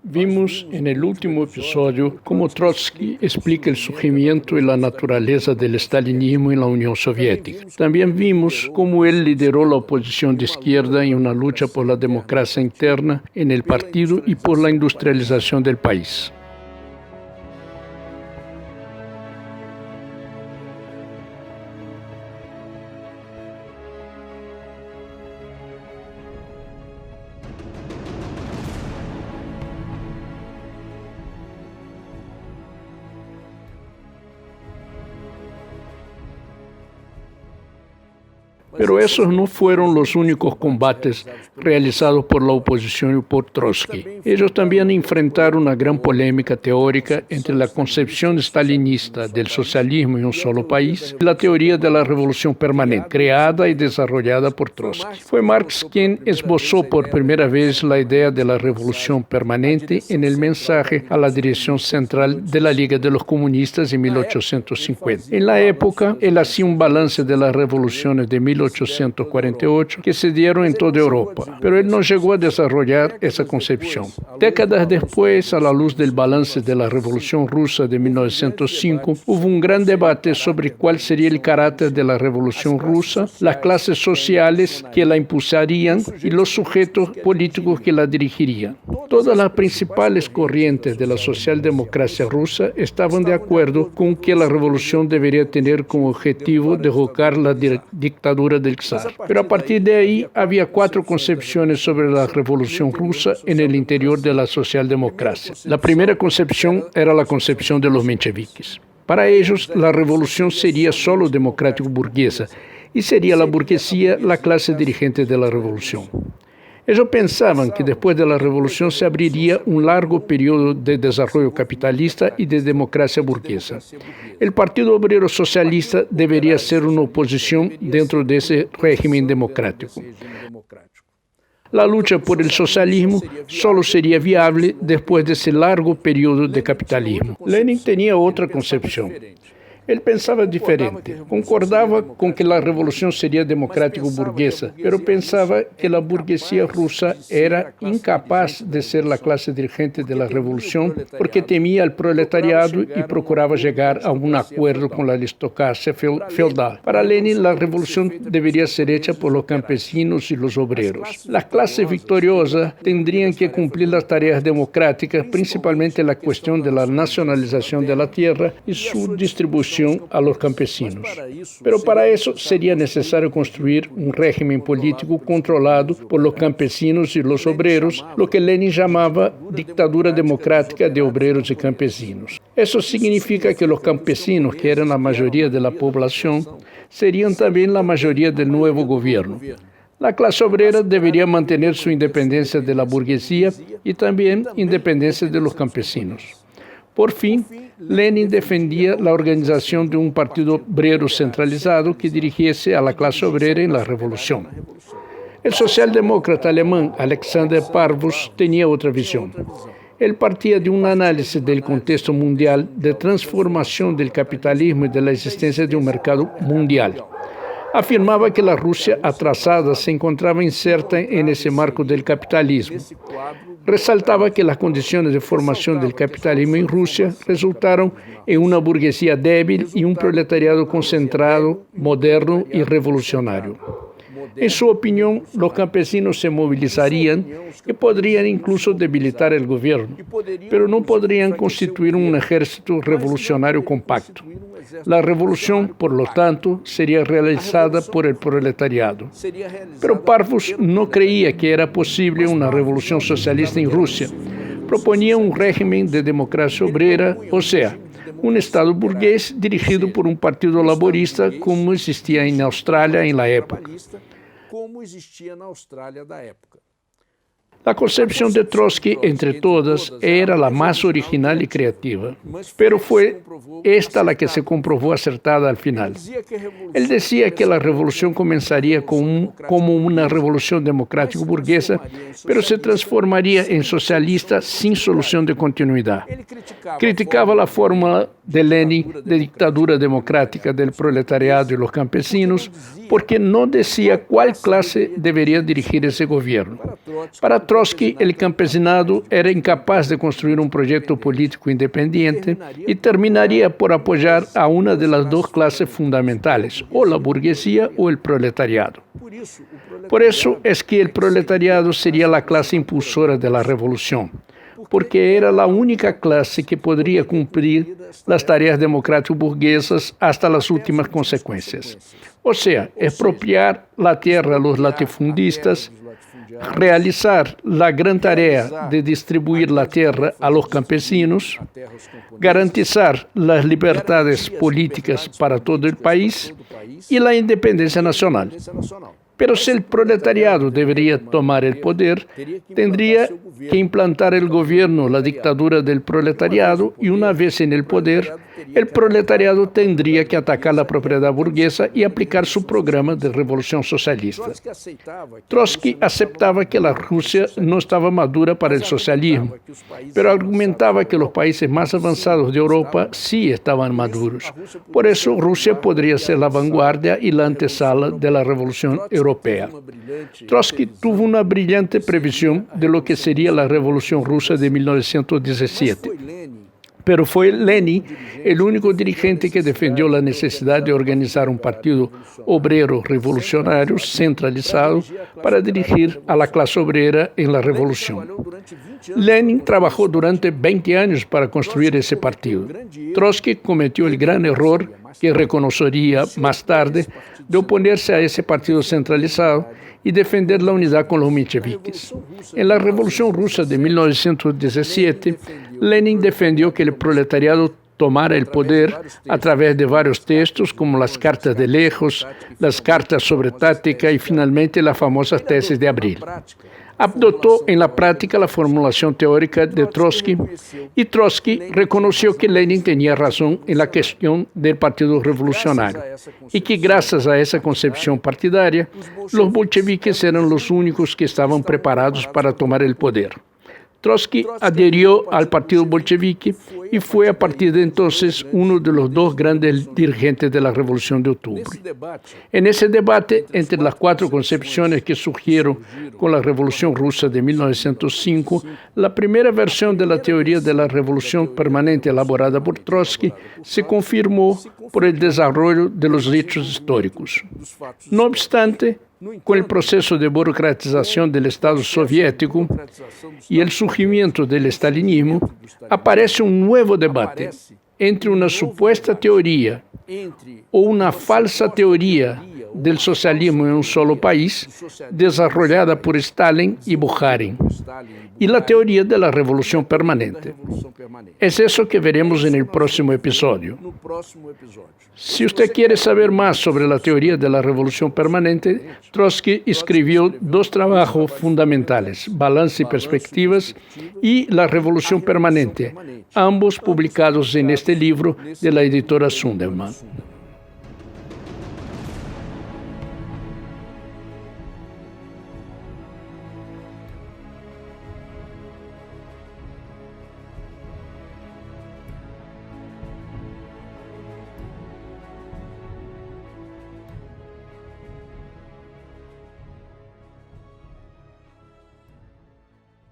Vimos en el último episodio cómo Trotsky explica el surgimiento y la naturaleza del stalinismo en la Unión Soviética. También vimos cómo él lideró la oposición de izquierda en una lucha por la democracia interna en el partido y por la industrialización del país. Pero esos no fueron los únicos combates realizados por la oposición y por Trotsky. Ellos también enfrentaron una gran polémica teórica entre la concepción stalinista del socialismo en un solo país y la teoría de la revolución permanente, creada y desarrollada por Trotsky. Fue Marx quien esbozó por primera vez la idea de la revolución permanente en el mensaje a la dirección central de la Liga de los Comunistas en 1850. En la época, él hacía un balance de las revoluciones de 1848 que se dieron en toda Europa, pero él no llegó a desarrollar esa concepción. Décadas después, a la luz del balance de la Revolución Rusa de 1905, hubo un gran debate sobre cuál sería el carácter de la Revolución Rusa, las clases sociales que la impulsarían y los sujetos políticos que la dirigirían. Todas las principales corrientes de la socialdemocracia rusa estaban de acuerdo con que la revolución debería tener como objetivo derrocar la dictadura del zar. Pero a partir de ahí había cuatro concepciones sobre la revolución rusa en el interior de la socialdemocracia. La primera concepción era la concepción de los mencheviques. Para ellos, la revolución sería solo democrático-burguesa y sería la burguesía la clase dirigente de la revolución. Ellos pensaban que después de la revolución se abriría un largo periodo de desarrollo capitalista y de democracia burguesa. El Partido Obrero Socialista debería ser una oposición dentro de ese régimen democrático. La lucha por el socialismo solo sería viable después de ese largo periodo de capitalismo. Lenin tenía otra concepción. Él pensaba diferente. Concordaba con que la revolución sería democrático-burguesa, pero pensaba que la burguesía rusa era incapaz de ser la clase dirigente de la revolución porque temía al proletariado y procuraba llegar a un acuerdo con la aristocracia feudal. Para Lenin, la revolución debería ser hecha por los campesinos y los obreros. Las clases victoriosas tendrían que cumplir las tareas democráticas, principalmente la cuestión de la nacionalización de la tierra y su distribución a los campesinos. Pero para eso sería necesario construir un régimen político controlado por los campesinos y los obreros, lo que Lenin llamaba dictadura democrática de obreros y campesinos. Eso significa que los campesinos, que eran la mayoría de la población, serían también la mayoría del nuevo gobierno. La clase obrera debería mantener su independencia de la burguesía y también independencia de los campesinos. Por fin, Lenin defendía la organización de un partido obrero centralizado que dirigiese a la clase obrera en la revolución. El socialdemócrata alemán Alexander Parvus tenía otra visión. Él partía de un análisis del contexto mundial de transformación del capitalismo y de la existencia de un mercado mundial. Afirmaba que la Rusia atrasada se encontraba inserta en ese marco del capitalismo. Resaltaba que las condiciones de formación del capitalismo en Rusia resultaron en una burguesía débil y un proletariado concentrado, moderno y revolucionario. En su opinión, los campesinos se movilizarían y podrían incluso debilitar el gobierno, pero no podrían constituir un ejército revolucionario compacto. La revolución, por lo tanto, sería realizada por el proletariado. Pero Parvus no creía que era posible una revolución socialista en Rusia. Proponía un régimen de democracia obrera, o sea, un Estado burgués dirigido por un partido laborista como existía en Australia en la época. La concepción de Trotsky, entre todas, era la más original y creativa, pero fue esta la que se comprobó acertada al final. Él decía que la revolución comenzaría como una revolución democrático-burguesa, pero se transformaría en socialista sin solución de continuidad. Criticaba la fórmula de Lenin de dictadura democrática del proletariado y los campesinos porque no decía cuál clase debería dirigir ese gobierno. Para Trotsky, el campesinado era incapaz de construir un proyecto político independiente y terminaría por apoyar a una de las dos clases fundamentales, o la burguesía o el proletariado. Por eso es que el proletariado sería la clase impulsora de la revolución, porque era la única clase que podría cumplir las tareas democrático-burguesas hasta las últimas consecuencias. O sea, expropiar la tierra a los latifundistas, realizar la gran tarea de distribuir la tierra a los campesinos, garantizar las libertades políticas para todo el país y la independencia nacional. Pero si el proletariado debería tomar el poder, tendría que implantar el gobierno la dictadura del proletariado y una vez en el poder, el proletariado tendría que atacar la propiedad burguesa y aplicar su programa de revolución socialista. Trotsky aceptaba que la Rusia no estaba madura para el socialismo, pero argumentaba que los países más avanzados de Europa sí estaban maduros. Por eso Rusia podría ser la vanguardia y la antesala de la revolución europea. Trotsky tuvo una brillante previsión de lo que sería la Revolución Rusa de 1917. Pero fue Lenin el único dirigente que defendió la necesidad de organizar un partido obrero revolucionario centralizado para dirigir a la clase obrera en la revolución. Lenin trabajó durante 20 años para construir ese partido. Trotsky cometió el gran error, que reconocería más tarde, de oponerse a ese partido centralizado y defender la unidad con los mencheviques. En la Revolución Rusa de 1917, Lenin defendió que el proletariado tomara el poder a través de varios textos como las cartas de Lejos, las cartas sobre táctica y finalmente las famosas tesis de Abril. Adoptó en la práctica la formulación teórica de Trotsky y Trotsky reconoció que Lenin tenía razón en la cuestión del Partido Revolucionario y que gracias a esa concepción partidaria, los bolcheviques eran los únicos que estaban preparados para tomar el poder. Trotsky adhirió al partido bolchevique y fue a partir de entonces uno de los dos grandes dirigentes de la Revolución de Octubre. En ese debate entre las cuatro concepciones que surgieron con la Revolución Rusa de 1905, la primera versión de la teoría de la revolución permanente elaborada por Trotsky se confirmó por el desarrollo de los hechos históricos. No obstante, con el proceso de burocratización del Estado soviético y el surgimiento del estalinismo, aparece un nuevo debate entre una supuesta teoría o una falsa teoría del socialismo en un solo país, desarrollada por Stalin y Bukharin, y la teoría de la revolución permanente. Es eso que veremos en el próximo episodio. Si usted quiere saber más sobre la teoría de la revolución permanente, Trotsky escribió dos trabajos fundamentales, Balance y Perspectivas y La Revolución Permanente, ambos publicados en este libro de la editora Sunderman.